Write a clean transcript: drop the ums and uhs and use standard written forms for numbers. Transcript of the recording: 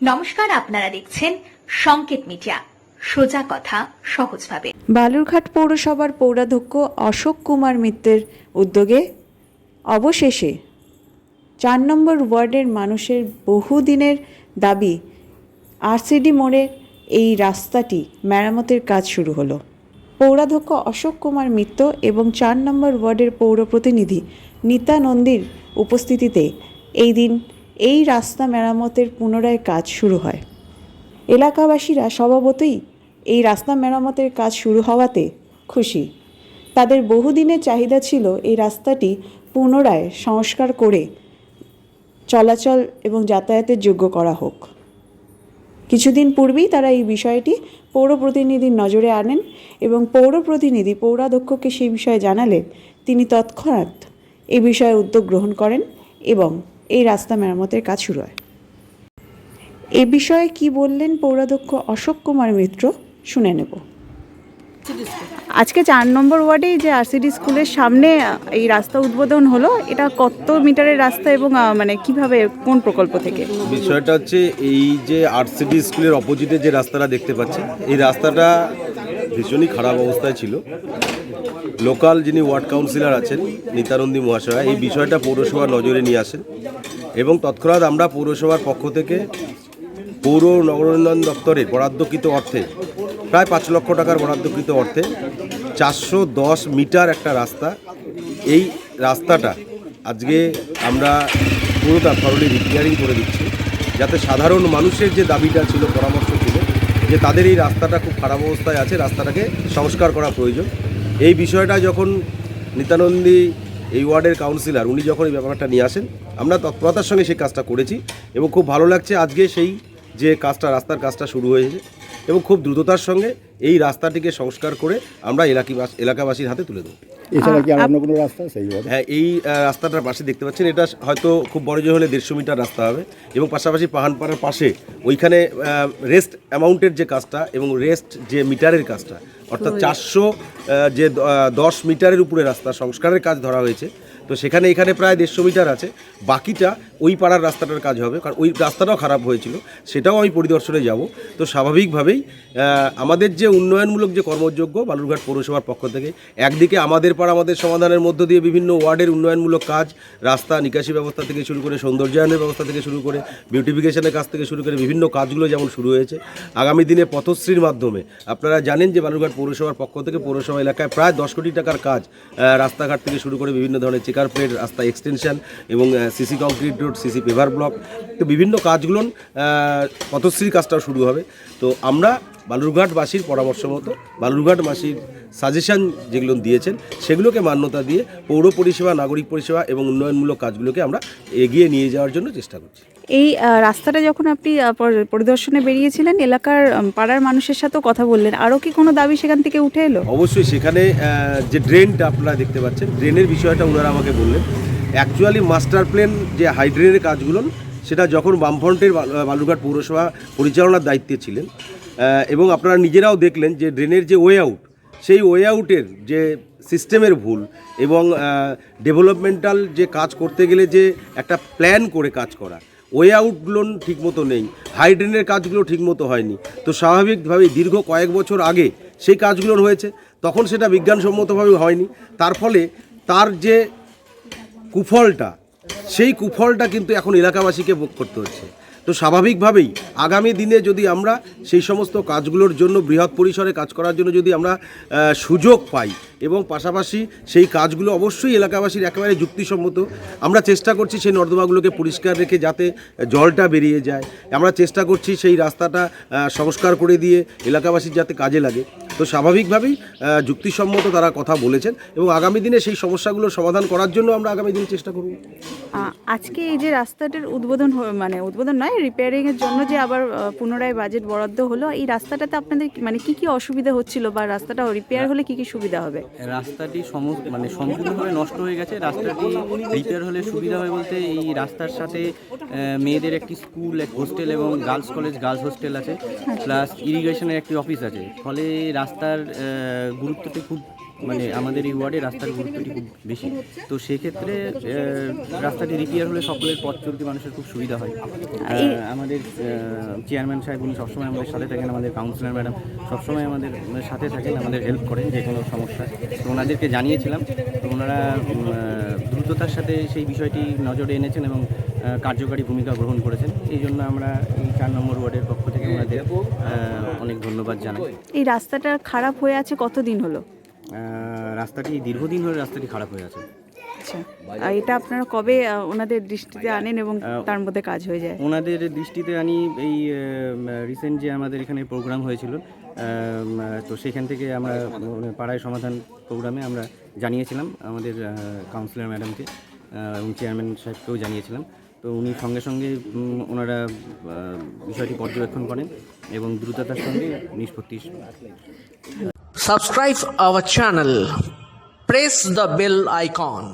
নমস্কার, আপনারা দেখছেন সংকেত মিডিয়া, সোজা কথা সহজভাবে। বালুরঘাট পৌরসভার পৌরাধ্যক্ষ অশোক কুমার মিত্রের উদ্যোগে অবশেষে ৪ নম্বর ওয়ার্ডের মানুষের বহুদিনের দাবি আরসিডি মোড়ে এই রাস্তাটি মেরামতের কাজ শুরু হলো। পৌরাধ্যক্ষ অশোক কুমার মিত্র এবং ৪ নম্বর ওয়ার্ডের পৌর প্রতিনিধি নীতা নন্দীর উপস্থিতিতে এই দিন এই রাস্তা মেরামতের পুনরায় কাজ শুরু হয়। এলাকাবাসীরা স্বভাবতই এই রাস্তা মেরামতের কাজ শুরু হওয়াতে খুশি। তাদের বহুদিনের চাহিদা ছিল এই রাস্তাটি পুনরায় সংস্কার করে চলাচল এবং যাতায়াতের যোগ্য করা হোক। কিছুদিন পূর্বেই তারা এই বিষয়টি পৌর প্রতিনিধির নজরে আনেন এবং পৌর প্রতিনিধি পৌরাধ্যক্ষকে সেই বিষয়ে জানালে তিনি তৎক্ষণাৎ এই বিষয়ে উদ্যোগ গ্রহণ করেন এবং এই রাস্তা মেরামতের কাজ শুরু হয়। এ বিষয়ে কি বললেন পৌরাধ্যক্ষ অশোক কুমার মিত্র শুনে নেব। আজকে ৪ নম্বর ওয়ার্ডে যে আরসিডি স্কুলের সামনে এই রাস্তা উদ্বোধন হলো, এটা কত মিটারের রাস্তা এবং মানে কিভাবে, কোন প্রকল্প থেকে? বিষয়টা হচ্ছে এই যে আরসিডি স্কুলের অপোজিটে যে রাস্তাটা দেখতে পাচ্ছেন, এই রাস্তাটা ভীষণই খারাপ অবস্থায় ছিল। লোকাল যিনি ওয়ার্ড কাউন্সিলর আছেন নিত্যানন্দী মহাশয় এই বিষয়টা পৌরসভার নজরে নিয়ে আসেন এবং তৎক্ষণাৎ আমরা পৌরসভার পক্ষ থেকে পৌর নগরোন্নয়ন দপ্তরের বরাদ্দকৃত অর্থে প্রায় ৫ লক্ষ টাকার বরাদ্দকৃত অর্থে ৪১০ মিটার একটা রাস্তা, এই রাস্তাটা আজকে আমরা পুরোটা থরলি রিপেয়ারিং করে দিচ্ছি, যাতে সাধারণ মানুষের যে দাবিটা ছিল, পরামর্শ ছিল যে তাদের এই রাস্তাটা খুব খারাপ অবস্থায় আছে, রাস্তাটাকে সংস্কার করা প্রয়োজন। এই বিষয়টা যখন নিত্যানন্দী এই ওয়ার্ডের কাউন্সিলর উনি যখন এই ব্যাপারটা নিয়ে আসেন, আমরা তৎপরতার সঙ্গে সেই কাজটা করেছি এবং খুব ভালো লাগছে আজকে সেই যে কাজটা, রাস্তার কাজটা শুরু হয়েছে এবং খুব দ্রুততার সঙ্গে এই রাস্তাটিকে সংস্কার করে আমরা এলাকাবাসীর হাতে তুলে দেবো। এছাড়া কি আর অন্য কোনো রাস্তা আছে? হ্যাঁ, এই রাস্তাটার পাশে দেখতে পাচ্ছেন, এটা হয়তো খুব বড় জোর হলে 150 মিটার রাস্তা হবে এবং পাশাপাশি পাহাড়পাড়ার পাশে ওইখানে রেস্ট অ্যামাউন্টের যে কাজটা এবং রেস্ট যে মিটারের কাজটা, অর্থাৎ 410 মিটারের উপরে রাস্তা সংস্কারের কাজ ধরা হয়েছে। তো সেখানে এখানে প্রায় 150 মিটার আছে, বাকিটা ওই পাড়ার রাস্তাটার কাজ হবে, কারণ ওই রাস্তাটাও খারাপ হয়েছিল, সেটাও আমি পরিদর্শনে যাব। তো স্বাভাবিকভাবেই আমাদের যে উন্নয়নমূলক যে কর্মযজ্ঞ বালুরঘাট পৌরসভার পক্ষ থেকে, একদিকে আমাদের পাড়া আমাদের সমাধানের মধ্য দিয়ে বিভিন্ন ওয়ার্ডের উন্নয়নমূলক কাজ, রাস্তা নিকাশি ব্যবস্থা থেকে শুরু করে সৌন্দর্যায়নের ব্যবস্থা থেকে শুরু করে বিউটিফিকেশনের কাজ থেকে শুরু করে বিভিন্ন কাজগুলো যেমন শুরু হয়েছে, আগামী দিনে পথশ্রীর মাধ্যমে আপনারা জানেন যে বালুরঘাট পৌরসভার পক্ষ থেকে পৌরসভা এলাকায় প্রায় 10 কোটি টাকার কাজ, রাস্তাঘাট থেকে শুরু করে বিভিন্ন ধরনের চেকার প্লেট, রাস্তা এক্সটেনশন এবং CC concrete road, CC paver block, তো বিভিন্ন কাজগুলো পথশ্রীর কাজটাও শুরু হবে। তো আমরা বালুরঘাটবাসীর পরামর্শ মতো, বালুরঘাটবাসীর সাজেশন যেগুলো দিয়েছেন সেগুলোকে মান্যতা দিয়ে পৌর পরিষেবা, নাগরিক পরিষেবা এবং উন্নয়নমূলক কাজগুলোকে আমরা এগিয়ে নিয়ে যাওয়ার জন্য চেষ্টা করছি। এই রাস্তাটা যখন আপনি পরিদর্শনে বেরিয়েছিলেন, এলাকার পাড়ার মানুষের সাথেও কথা বললেন, আরও কি কোনো দাবি সেখান থেকে উঠে এলো? অবশ্যই সেখানে যে ড্রেনটা আপনারা দেখতে পাচ্ছেন, ড্রেনের বিষয়টা ওনারা আমাকে বললেন। অ্যাকচুয়ালি মাস্টার প্ল্যান যে হাইড্রেনের কাজগুলো, সেটা যখন বামফ্রন্টের বালুরঘাট পৌরসভা পরিচালনার দায়িত্বে ছিলেন এবং আপনারা নিজেরাও দেখলেন যে ড্রেনের যে ওয়ে আউট, সেই ওয়ে আউটের যে সিস্টেমের ভুল এবং ডেভেলপমেন্টাল যে কাজ করতে গেলে যে একটা প্ল্যান করে কাজ করা, ওয়ে আউটগুলো ঠিকমতো নেই, হাই ড্রেনের কাজগুলো ঠিকমতো হয়নি। তো স্বাভাবিকভাবেই দীর্ঘ কয়েক বছর আগে সেই কাজগুলো হয়েছে, তখন সেটা বিজ্ঞানসম্মতভাবে হয়নি, তার ফলে তার যে কুফলটা, সেই কুফলটা কিন্তু এখন এলাকাবাসীকে ভোগ করতে হচ্ছে। তো স্বাভাবিকভাবেই আগামী দিনে যদি আমরা সেই সমস্ত কাজগুলোর জন্য বৃহৎ পরিসরে কাজ করার জন্য যদি আমরা সুযোগ পাই এবং পাশাপাশি সেই কাজগুলো অবশ্যই এলাকাবাসীর একেবারে যুক্তিসম্মত, আমরা চেষ্টা করছি সেই নর্দমাগুলোকে পরিষ্কার রেখে যাতে জলটা বেরিয়ে যায়, আমরা চেষ্টা করছি সেই রাস্তাটা সংস্কার করে দিয়ে এলাকাবাসীর যাতে কাজে লাগে। তো স্বাভাবিকভাবেই যুক্তিসম্মত তারা কথা বলেছেন এবং আগামী দিনে সেই সমস্যাগুলোর সমাধান করার জন্য আমরা আগামী দিনে চেষ্টা করব। আজকে এই যে রাস্তাটার উদ্বোধন, মানে উদ্বোধন নয়, রিপেয়ারিংয়ের জন্য যে আবার পুনরায় বাজেট বরাদ্দ হলো, এই রাস্তাটাতে আপনাদের মানে কি কি অসুবিধা হচ্ছিল বা রাস্তাটা রিপেয়ার হলে কি কি সুবিধা হবে? রাস্তাটি সম্পূর্ণভাবে নষ্ট হয়ে গেছে। রাস্তাটি রিপেয়ার হলে সুবিধা হয় বলতে, এই রাস্তার সাথে মেয়েদের একটি স্কুল, এক হোস্টেল এবং গার্লস কলেজ, গার্লস হোস্টেল আছে, প্লাস ইরিগেশনের একটি অফিস আছে। ফলে রাস্তার গুরুত্বটি খুব মানে আমাদের এই ওয়ার্ডে রাস্তার গুরুত্বটি খুব বেশি। তো সেক্ষেত্রে রাস্তাটি রিপেয়ার হলে সকলের পথ চলতি মানুষের খুব সুবিধা হয়। আমাদের চেয়ারম্যান সাহেব উনি সবসময় আমাদের সাথে থাকেন, আমাদের কাউন্সিলর ম্যাডাম সবসময় আমাদের সাথে থাকেন, আমাদের হেল্প করেন যে কোনো সমস্যা। তো ওনাদেরকে জানিয়েছিলাম, তো ওনারা দ্রুততার সাথে সেই বিষয়টি নজরে এনেছেন এবং কার্যকারী ভূমিকা গ্রহণ করেছেন। এই জন্য আমরা এই 4 নম্বর ওয়ার্ডের পক্ষ থেকে ওনাদের অনেক ধন্যবাদ জানাই। এই রাস্তাটা খারাপ হয়ে আছে কতদিন হলো? রাস্তাটি দীর্ঘদিন ধরে রাস্তাটি খারাপ হয়ে আছে। আচ্ছা, আর এটা আপনারা কবে ওনাদের দৃষ্টিতে আনেন এবং তার মধ্যে কাজ হয়ে যায়? ওনাদের দৃষ্টিতে আনি এই রিসেন্ট যে আমাদের এখানে প্রোগ্রাম হয়েছিল, তো সেখান থেকে আমরা পাড়ায় সমাধান প্রোগ্রামে আমরা জানিয়েছিলাম আমাদের কাউন্সিলর ম্যাডামকে এবং চেয়ারম্যান সাহেবকেও জানিয়েছিলাম। তো উনি সঙ্গে সঙ্গে ওনারা বিষয়টি পর্যবেক্ষণ করেন এবং দ্রুততার সঙ্গে নিষ্পত্তি। Subscribe our channel. Press the bell icon.